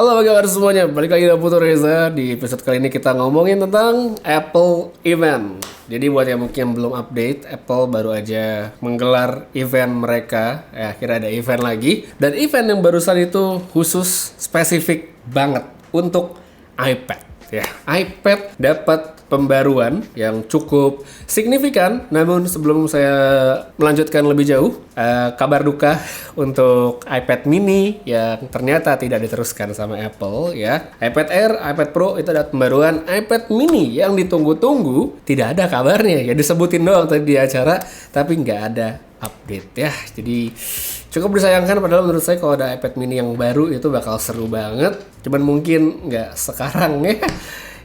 Halo apa kabar semuanya, balik lagi dengan Putu Reza. Di episode kali ini kita ngomongin tentang Apple Event. Jadi buat yang mungkin belum update, Apple baru aja menggelar event mereka. Akhirnya ada event lagi. Dan event yang barusan itu khusus spesifik banget untuk iPad. Ya, iPad dapat pembaruan yang cukup signifikan. Namun sebelum saya melanjutkan lebih jauh, kabar duka untuk iPad mini yang ternyata tidak diteruskan sama Apple ya. iPad Air, iPad Pro itu ada pembaruan. iPad mini yang ditunggu-tunggu tidak ada kabarnya. Ya disebutin doang tadi di acara, tapi nggak ada update ya. Jadi cukup disayangkan, padahal menurut saya kalau ada iPad mini yang baru itu bakal seru banget. Cuman mungkin nggak sekarang ya.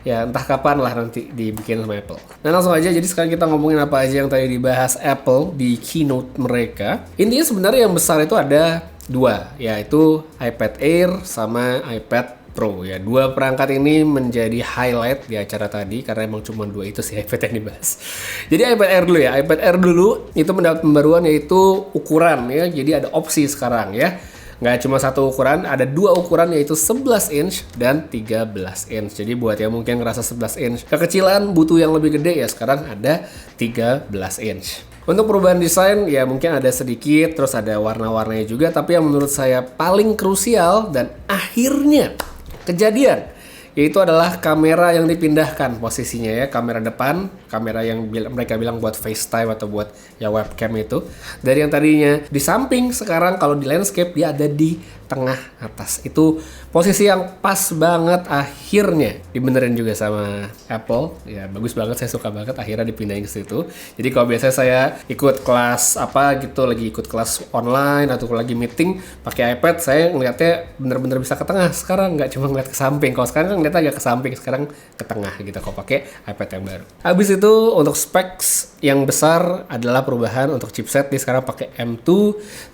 Ya entah kapan lah nanti dibikin sama Apple. Nah langsung aja, jadi sekarang kita ngomongin apa aja yang tadi dibahas Apple di keynote mereka. Intinya sebenarnya yang besar itu ada dua, yaitu iPad Air sama iPad Pro ya. Dua perangkat ini menjadi highlight di acara tadi karena emang cuma dua itu sih iPad yang dibahas. Jadi iPad Air dulu ya. iPad Air dulu itu mendapat pembaruan yaitu ukuran ya. Jadi ada opsi sekarang ya. Nggak cuma satu ukuran, ada dua ukuran yaitu 11 inch dan 13 inch. Jadi buat yang mungkin ngerasa 11 inch kekecilan butuh yang lebih gede ya, sekarang ada 13 inch. Untuk perubahan desain ya mungkin ada sedikit, terus ada warna-warnanya juga, tapi yang menurut saya paling krusial dan akhirnya kejadian yaitu adalah kamera yang dipindahkan posisinya ya. Kamera depan, kamera yang mereka bilang buat FaceTime atau buat ya webcam itu. Dari yang tadinya di samping, sekarang kalau di landscape dia ada di tengah atas. Itu posisi yang pas banget, akhirnya dibenerin juga sama Apple. Ya bagus banget, saya suka banget akhirnya dipindahin ke situ. Jadi kalau biasanya saya ikut kelas apa gitu, lagi ikut kelas online atau lagi meeting pakai iPad, saya ngeliatnya bener-bener bisa ke tengah. Sekarang nggak cuma ngeliat ke samping. Kalau sekarang kan ngeliatnya agak ke samping, sekarang ke tengah gitu kalau pakai iPad yang baru. Habis itu untuk specs yang besar adalah perubahan untuk chipset, nih sekarang pakai M2.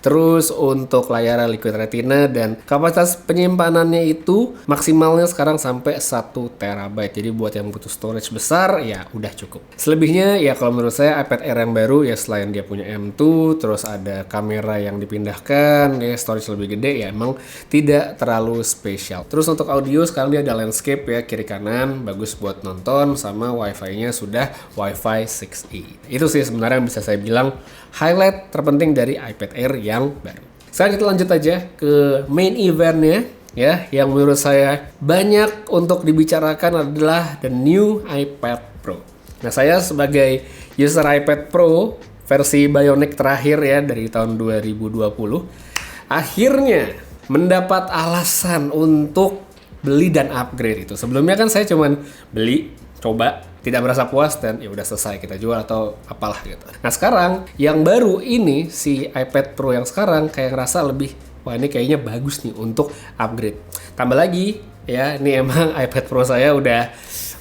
Terus untuk layar Liquid Retina dan kapasitas penyimpanannya itu maksimalnya sekarang sampai 1 TB. Jadi buat yang butuh storage besar ya udah cukup. Selebihnya ya kalau menurut saya iPad Air yang baru ya, selain dia punya M2, terus ada kamera yang dipindahkan ya, storage lebih gede, ya emang tidak terlalu spesial. Terus untuk audio sekarang dia ada landscape ya, kiri kanan, bagus buat nonton, sama wifi-nya sudah Wi-Fi 6E. Itu sih sebenarnya yang bisa saya bilang highlight terpenting dari iPad Air yang baru. Sekarang kita lanjut aja ke main eventnya ya, yang menurut saya banyak untuk dibicarakan adalah the new iPad Pro. Nah saya sebagai user iPad Pro versi Bionic terakhir ya dari tahun 2020, akhirnya mendapat alasan untuk beli dan upgrade itu. Sebelumnya kan saya cuman beli, coba, tidak merasa puas, dan ya udah selesai kita jual atau apalah gitu. Nah sekarang yang baru ini si iPad Pro yang sekarang kayak ngerasa lebih, wah ini kayaknya bagus nih untuk upgrade. Tambah lagi ya, ini emang iPad Pro saya udah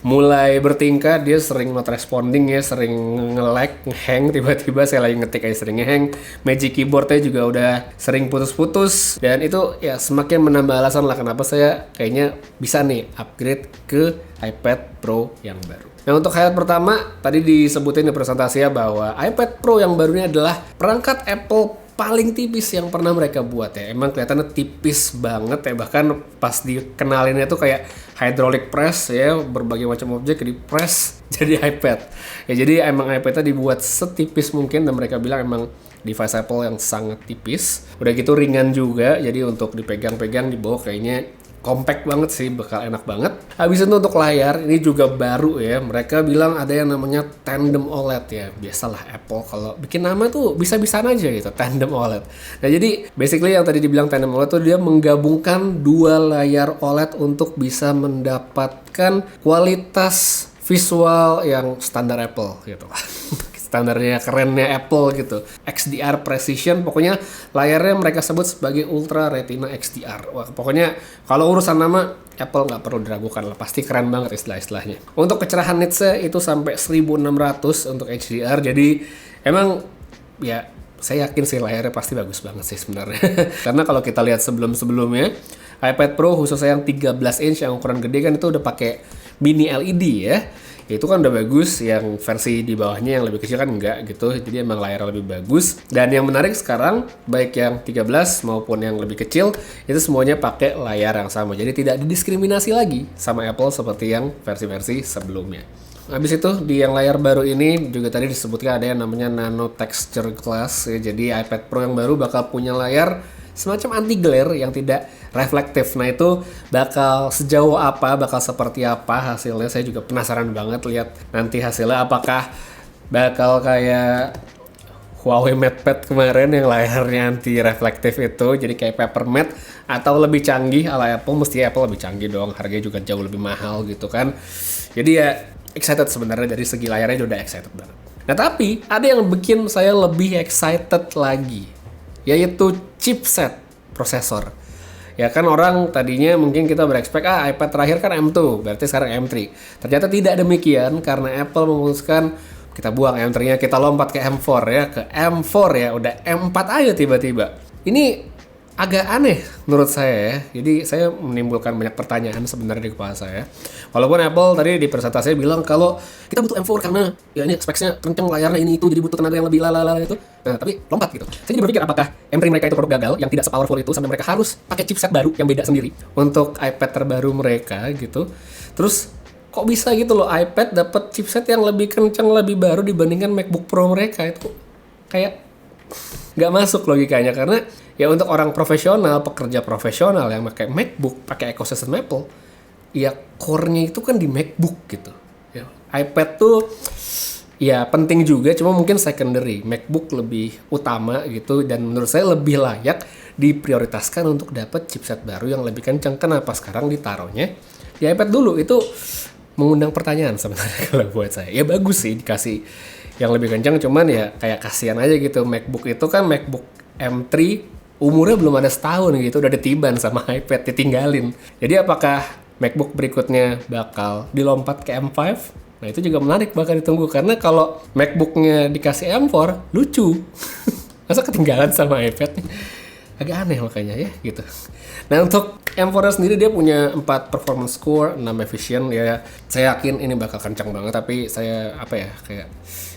mulai bertingkat, dia sering not responding ya, sering nge-lag, nge-hang, tiba-tiba saya lagi ngetik aja sering nge-hang. Magic Keyboard-nya juga udah sering putus-putus, dan itu ya semakin menambah alasan lah kenapa saya kayaknya bisa nih upgrade ke iPad Pro yang baru. Nah untuk highlight pertama, tadi disebutin di presentasinya bahwa iPad Pro yang baru ini adalah perangkat Apple paling tipis yang pernah mereka buat ya. Emang kelihatannya tipis banget ya, bahkan pas dikenalinnya tuh kayak hydraulic press ya, berbagai macam objek di press jadi iPad. Ya jadi emang iPad-nya dibuat setipis mungkin, dan mereka bilang emang device Apple yang sangat tipis. Udah gitu ringan juga, jadi untuk dipegang-pegang di bawah kayaknya compact banget sih, bakal enak banget. Habis itu untuk layar, ini juga baru ya. Mereka bilang ada yang namanya tandem OLED ya. Biasalah Apple kalau bikin nama tuh bisa-bisaan aja gitu, tandem OLED. Nah jadi basically yang tadi dibilang tandem OLED tuh dia menggabungkan dua layar OLED untuk bisa mendapatkan kualitas visual yang standar Apple gitu. Standarnya kerennya Apple gitu, XDR Precision, pokoknya layarnya mereka sebut sebagai Ultra Retina XDR. Wah, pokoknya kalau urusan nama Apple nggak perlu diragukan lah, pasti keren banget istilah-istilahnya. Untuk kecerahan nitsnya itu sampai 1600 untuk HDR, jadi emang ya saya yakin sih layarnya pasti bagus banget sih sebenarnya. Karena kalau kita lihat sebelum-sebelumnya iPad Pro khususnya yang 13 inch yang ukuran gede kan itu udah pakai mini LED ya. itu kan udah bagus, yang versi di bawahnya yang lebih kecil kan enggak gitu, jadi emang layarnya lebih bagus. Dan yang menarik sekarang, baik yang 13 maupun yang lebih kecil, itu semuanya pakai layar yang sama, jadi tidak didiskriminasi lagi sama Apple seperti yang versi-versi sebelumnya. Habis itu di yang layar baru ini juga tadi disebutkan ada yang namanya Nano Texture Glass ya, jadi iPad Pro yang baru bakal punya layar semacam anti glare yang tidak reflektif. Nah itu bakal sejauh apa, bakal seperti apa hasilnya, saya juga penasaran banget lihat nanti hasilnya, apakah bakal kayak Huawei MatePad kemarin yang layarnya anti reflektif itu, jadi kayak paper matte, atau lebih canggih ala Apple. Mesti Apple lebih canggih dong, harganya juga jauh lebih mahal gitu kan. Jadi ya excited sebenarnya, dari segi layarnya udah excited banget. Nah tapi ada yang bikin saya lebih excited lagi, yaitu chipset prosesor. Ya kan orang tadinya mungkin kita berekspek iPad terakhir kan M2, berarti sekarang M3. Ternyata tidak demikian, karena Apple memutuskan kita buang M3-nya, kita lompat ke M4 ya, ke M4 ya, udah M4 aja tiba-tiba. Ini agak aneh menurut saya ya. Jadi saya menimbulkan banyak pertanyaan sebenarnya di kepala saya. Walaupun Apple tadi di presentasinya bilang kalau kita butuh M4 karena ya ini speknya kenceng, layarnya ini itu, jadi butuh tenaga yang lebih lalala itu. Nah, tapi lompat gitu. Saya jadi berpikir apakah M3 mereka itu produk gagal yang tidak sepowerful itu sampai mereka harus pakai chipset baru yang beda sendiri untuk iPad terbaru mereka gitu. Terus kok bisa gitu loh iPad dapat chipset yang lebih kencang, lebih baru dibandingkan MacBook Pro mereka, itu kayak nggak masuk logikanya. Karena ya untuk orang profesional, pekerja profesional yang pakai MacBook, pakai ekosistem Apple, ya core-nya itu kan di MacBook gitu. Ya, iPad tuh ya penting juga, cuma mungkin secondary. MacBook lebih utama gitu, dan menurut saya lebih layak diprioritaskan untuk dapat chipset baru yang lebih kencang. Kenapa sekarang ditaruhnya di iPad dulu? Itu mengundang pertanyaan sebenarnya kalau buat saya. Ya bagus sih dikasih yang lebih kencang, cuman ya kayak kasihan aja gitu. MacBook itu kan MacBook M3 umurnya belum ada setahun gitu, udah ditiban sama iPad, ditinggalin. Jadi apakah MacBook berikutnya bakal dilompat ke M5? Nah itu juga menarik, bakal ditunggu. Karena kalau MacBooknya dikasih M4, lucu. Masa ketinggalan sama iPad? Agak aneh makanya ya gitu. Nah untuk M4 sendiri dia punya 4 performance core, 6 efficient ya. Saya yakin ini bakal kencang banget, tapi saya kayak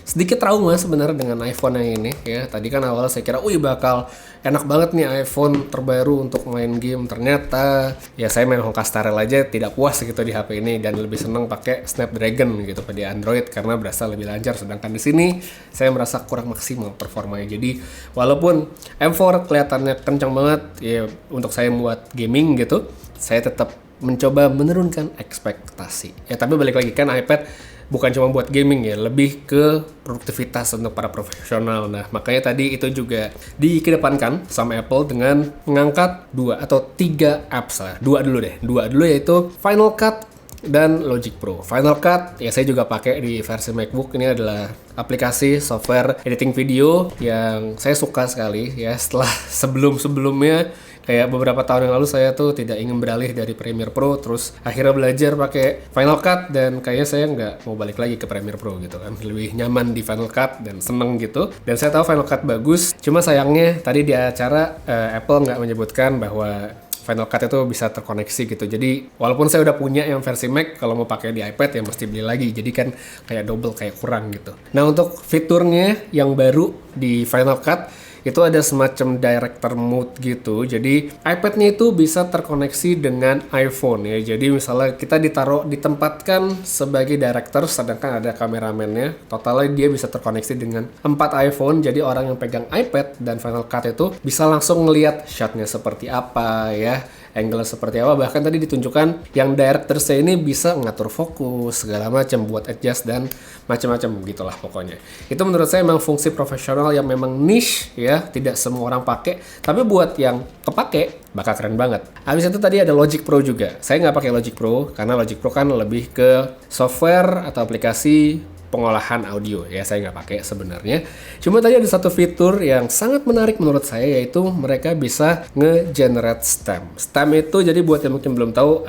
sedikit trauma sebenarnya dengan iPhone yang ini ya. Tadi kan awalnya saya kira bakal enak banget nih iPhone terbaru untuk main game. Ternyata ya saya main Honka Star Rail aja tidak puas gitu di HP ini, dan lebih seneng pakai Snapdragon gitu pada Android karena berasa lebih lancar. Sedangkan di sini saya merasa kurang maksimal performanya. Jadi walaupun M4 kelihatannya kencang banget ya untuk saya buat gaming gitu, saya tetap mencoba menurunkan ekspektasi. Ya tapi balik lagi kan iPad bukan cuma buat gaming ya, lebih ke produktivitas untuk para profesional. Nah, makanya tadi itu juga dikedepankan sama Apple dengan mengangkat 2 atau 3 apps lah. Dua dulu yaitu Final Cut dan Logic Pro. Final Cut ya saya juga pakai di versi MacBook. Ini adalah aplikasi software editing video yang saya suka sekali ya. Setelah sebelumnya kayak beberapa tahun yang lalu saya tuh tidak ingin beralih dari Premiere Pro, terus akhirnya belajar pakai Final Cut, dan kayaknya saya nggak mau balik lagi ke Premiere Pro gitu kan. Lebih nyaman di Final Cut dan seneng gitu. Dan saya tahu Final Cut bagus, cuma sayangnya tadi di acara Apple nggak menyebutkan bahwa Final Cut itu bisa terkoneksi gitu. Jadi walaupun saya udah punya yang versi Mac, kalau mau pakai di iPad ya mesti beli lagi. Jadi kan kayak double, kayak kurang gitu. Nah untuk fiturnya yang baru di Final Cut itu ada semacam director mode gitu. Jadi iPad-nya itu bisa terkoneksi dengan iPhone ya. Jadi misalnya kita ditempatkan sebagai director, sedangkan ada kameramennya. Totalnya dia bisa terkoneksi dengan 4 iPhone. Jadi orang yang pegang iPad dan Final Cut itu bisa langsung ngelihat shotnya seperti apa ya, angle seperti apa. Bahkan tadi ditunjukkan yang director saya ini bisa ngatur fokus segala macam, buat adjust dan macam-macam gitulah pokoknya. Itu menurut saya memang fungsi profesional yang memang niche ya, tidak semua orang pakai, tapi buat yang kepake bakal keren banget. Habis itu tadi ada Logic Pro juga. Saya nggak pakai Logic Pro karena Logic Pro kan lebih ke software atau aplikasi pengolahan audio ya, saya nggak pakai sebenarnya. Cuma tadi ada satu fitur yang sangat menarik menurut saya, yaitu mereka bisa nge-generate stem. Stem itu jadi buat yang mungkin belum tahu,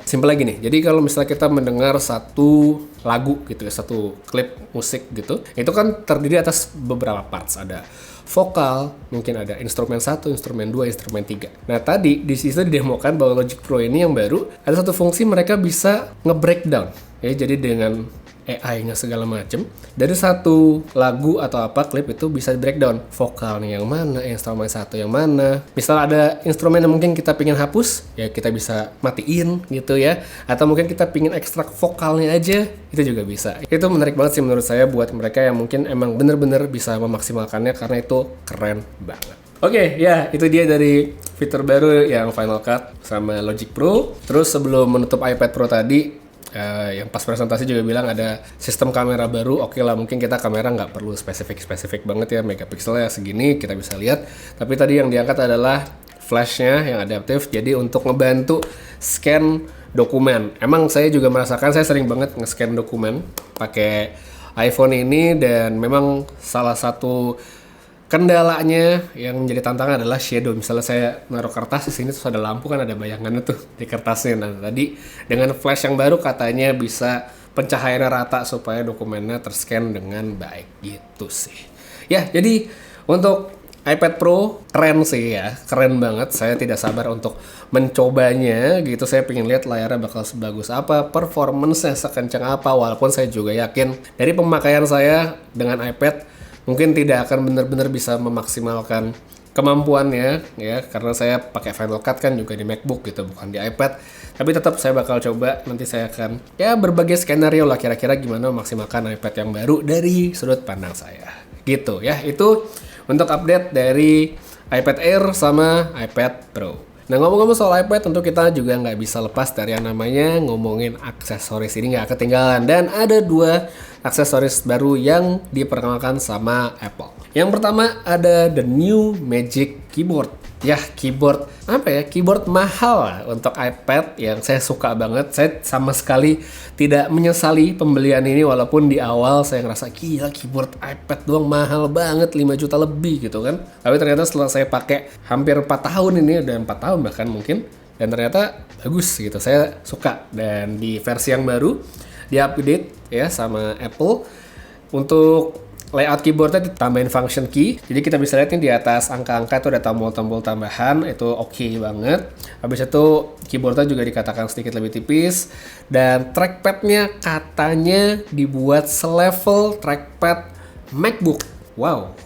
simpel lagi nih. Jadi kalau misalnya kita mendengar satu lagu gitu ya, satu klip musik gitu, itu kan terdiri atas beberapa parts. Ada vokal, mungkin ada instrumen 1, instrumen 2, instrumen 3. Nah tadi di situ didemokan bahwa Logic Pro ini yang baru ada satu fungsi, mereka bisa nge-breakdown ya. Jadi dengan AI-nya segala macem. Dari satu lagu atau apa klip itu bisa di breakdown vokalnya yang mana, instrumen satu yang mana. Misal ada instrumen yang mungkin kita pingin hapus, ya kita bisa matiin gitu ya. Atau mungkin kita pingin ekstrak vokalnya aja, itu juga bisa. Itu menarik banget sih menurut saya buat mereka yang mungkin emang bener-bener bisa memaksimalkannya, karena itu keren banget. Oke, ya itu dia dari fitur baru yang Final Cut sama Logic Pro. Terus sebelum menutup iPad Pro tadi, yang pas presentasi juga bilang ada sistem kamera baru. Oke lah, mungkin kita kamera nggak perlu spesifik banget ya, megapikselnya segini kita bisa lihat. Tapi tadi yang diangkat adalah flashnya yang adaptif, jadi untuk ngebantu scan dokumen. Emang saya juga merasakan, saya sering banget nge-scan dokumen pakai iPhone ini, dan memang salah satu kendalanya yang menjadi tantangan adalah shadow. Misalnya saya naruh kertas di sini terus ada lampu, kan ada bayangannya tuh di kertasnya. Nah, tadi dengan flash yang baru katanya bisa pencahayaannya rata supaya dokumennya terscan dengan baik gitu sih. Ya, jadi untuk iPad Pro keren sih ya, keren banget. Saya tidak sabar untuk mencobanya gitu. Saya pengen lihat layarnya bakal sebagus apa, performance-nya sekencang apa. Walaupun saya juga yakin dari pemakaian saya dengan iPad mungkin tidak akan benar-benar bisa memaksimalkan kemampuannya ya, karena saya pakai Final Cut kan juga di MacBook gitu, bukan di iPad. Tapi tetap saya bakal coba, nanti saya akan ya berbagai skenario lah kira-kira gimana memaksimalkan iPad yang baru dari sudut pandang saya. Gitu ya, itu untuk update dari iPad Air sama iPad Pro. Nah, ngomong-ngomong soal iPad, tentu kita juga nggak bisa lepas dari yang namanya ngomongin aksesoris. Ini nggak ketinggalan, dan ada 2 aksesoris baru yang diperkenalkan sama Apple. Yang pertama ada the new Magic Keyboard. Ya, keyboard apa ya? Keyboard mahal lah untuk iPad yang saya suka banget. Saya sama sekali tidak menyesali pembelian ini, walaupun di awal saya ngerasa gila, keyboard iPad doang mahal banget, 5 juta lebih gitu kan. Tapi ternyata setelah saya pakai hampir 4 tahun ini, udah 4 tahun bahkan mungkin, dan ternyata bagus gitu. Saya suka, dan di versi yang baru di-update ya sama Apple untuk layout keyboardnya ditambahin function key. Jadi kita bisa lihat nih di atas angka-angka itu ada tombol-tombol tambahan, itu oke banget. Habis itu keyboardnya juga dikatakan sedikit lebih tipis, dan trackpadnya katanya dibuat selevel trackpad MacBook. Wow,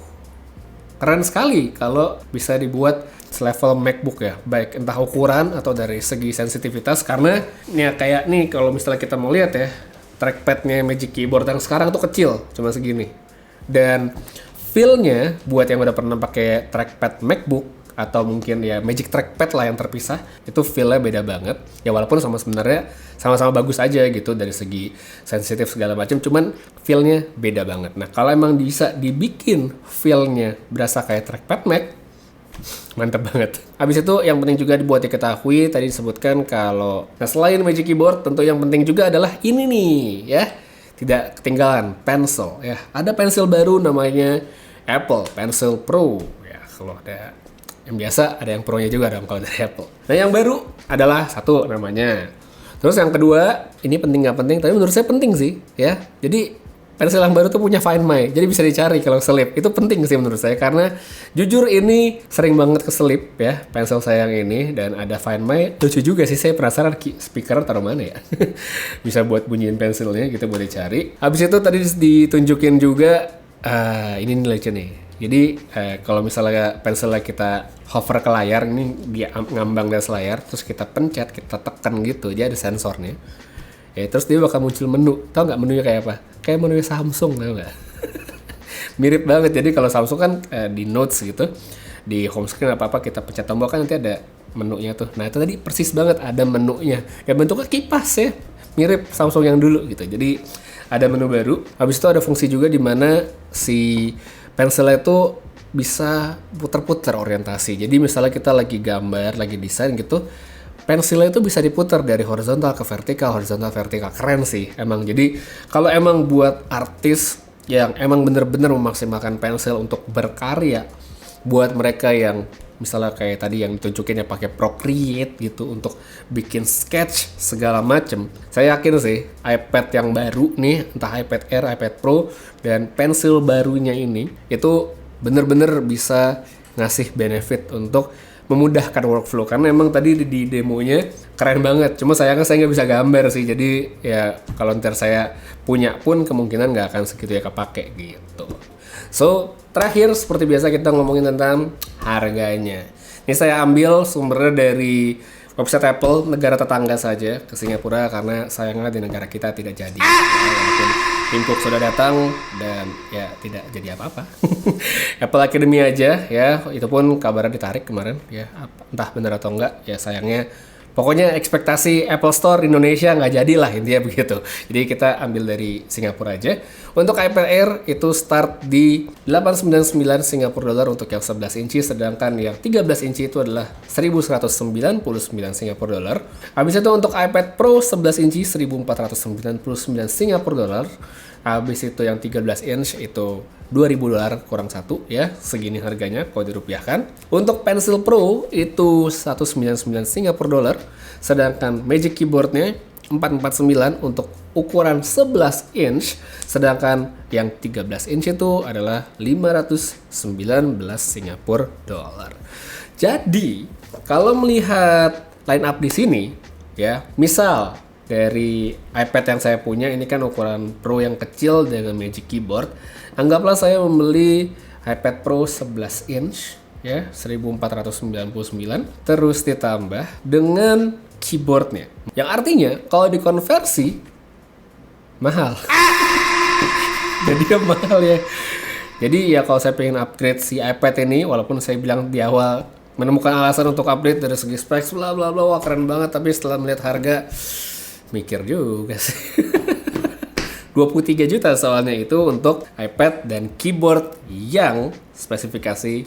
keren sekali kalau bisa dibuat selevel MacBook ya, baik entah ukuran atau dari segi sensitivitas. Karena ya kayak nih, kalau misalnya kita mau lihat ya, trackpadnya Magic Keyboard yang sekarang tuh kecil, cuma segini. Dan feel-nya buat yang udah pernah pakai trackpad MacBook atau mungkin ya Magic Trackpad lah yang terpisah, itu feel-nya beda banget. Ya walaupun sebenarnya sama-sama bagus aja gitu dari segi sensitif segala macam, cuman feel-nya beda banget. Nah, kalau emang bisa dibikin feel-nya berasa kayak trackpad Mac, mantap banget. Habis itu yang penting juga dibuat diketahui, tadi disebutkan kalau selain Magic Keyboard, tentu yang penting juga adalah ini nih ya. Tidak ketinggalan pencil ya. Ada pensil baru namanya Apple Pencil Pro ya. Kalau ada yang biasa, ada yang Pro-nya juga dong kalau dari Apple. Nah, yang baru adalah satu namanya. Terus yang kedua, ini penting nggak penting, tapi menurut saya penting sih ya. Jadi pensil yang baru tuh punya Find My, jadi bisa dicari kalau selip. Itu penting sih menurut saya, karena jujur ini sering banget keselip ya pensil saya yang ini, dan ada Find My. Lucu juga sih, saya penasaran speaker taruh mana ya. Bisa buat bunyiin pensilnya gitu, boleh cari. Habis itu tadi ditunjukin juga ini nih lucu nih. Jadi kalau misalnya pensilnya kita hover ke layar, ini dia ngambang di atas layar, terus kita pencet, kita tekan gitu, dia ada sensornya. Ya, terus dia bakal muncul menu. Tahu nggak menunya kayak apa? Kayak menu Samsung, tahu nggak? Mirip banget. Jadi kalau Samsung kan di Notes gitu, di home screen apa-apa kita pencet tombol kan nanti ada menunya tuh. Nah, itu tadi persis banget ada menunya. Ya bentuknya kipas ya. Mirip Samsung yang dulu gitu. Jadi ada menu baru. Habis itu ada fungsi juga di mana si pensilnya itu bisa puter-puter orientasi. Jadi misalnya kita lagi gambar, lagi desain gitu, pensilnya itu bisa diputar dari horizontal ke vertikal, horizontal vertikal. Keren sih emang. Jadi kalau emang buat artis yang emang bener-bener memaksimalkan pensil untuk berkarya, buat mereka yang misalnya kayak tadi yang ditunjukin ya pakai Procreate gitu untuk bikin sketch segala macem, saya yakin sih iPad yang baru nih, entah iPad Air, iPad Pro, dan pensil barunya ini itu bener-bener bisa ngasih benefit untuk memudahkan workflow karena emang tadi di demonya keren banget. Cuma sayangnya saya nggak bisa gambar sih, jadi ya kalau ntar saya punya pun kemungkinan nggak akan segitu ya kepake gitu. So terakhir seperti biasa kita ngomongin tentang harganya. Ini saya ambil sumbernya dari website Apple negara tetangga saja ke Singapura karena sayangnya di negara kita tidak jadi. Ya, walaupun Tim Cook sudah datang dan ya tidak jadi apa-apa. Apple Academy aja ya, itu pun kabarnya ditarik kemarin ya, entah benar atau enggak ya sayangnya. Pokoknya ekspektasi Apple Store Indonesia nggak jadilah intinya begitu. Jadi kita ambil dari Singapura aja. Untuk iPad Air itu start di 899 Singapura dolar untuk yang 11 inci, sedangkan yang 13 inci itu adalah 1199 Singapura dolar. Habis itu untuk iPad Pro 11 inci 1499 Singapura dolar. Habis itu yang 13 inch itu 2.000 dolar kurang satu ya, segini harganya kalau dirupiahkan. Untuk Pencil Pro itu 199 Singapura dolar, sedangkan Magic Keyboardnya 449 untuk ukuran 11 inch, sedangkan yang 13 inch itu adalah 519 Singapura dolar. Jadi kalau melihat line up di sini ya, misal dari iPad yang saya punya ini kan ukuran Pro yang kecil dengan Magic Keyboard. Anggaplah saya membeli iPad Pro 11 inch ya, 1499 terus ditambah dengan keyboardnya. Yang artinya kalau dikonversi mahal. Jadi ya mahal ya. Jadi ya kalau saya pengen upgrade si iPad ini, walaupun saya bilang di awal menemukan alasan untuk upgrade dari segi specs bla bla bla, wah keren banget, tapi setelah melihat harga mikir juga sih. 23 juta soalnya itu untuk iPad dan keyboard yang spesifikasi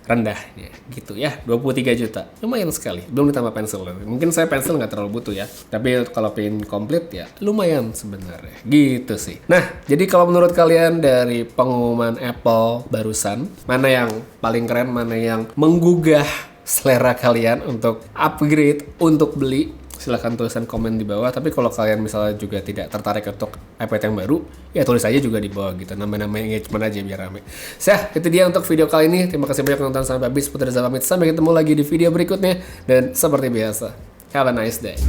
rendahnya gitu ya. 23 juta lumayan sekali, belum ditambah pensil. Mungkin saya pensil nggak terlalu butuh ya, tapi kalau pengen komplit ya lumayan sebenarnya gitu sih. Nah jadi kalau menurut kalian dari pengumuman Apple barusan, mana yang paling keren, mana yang menggugah selera kalian untuk upgrade, untuk beli? Silahkan tulisan komen di bawah. Tapi kalau kalian misalnya juga tidak tertarik untuk iPad yang baru, ya tulis aja juga di bawah gitu, nama-nama engagement aja biar rame. Itu dia untuk video kali ini. Terima kasih banyak nonton sampai habis. Putra Reza pamit, sampai ketemu lagi di video berikutnya. Dan seperti biasa, have a nice day.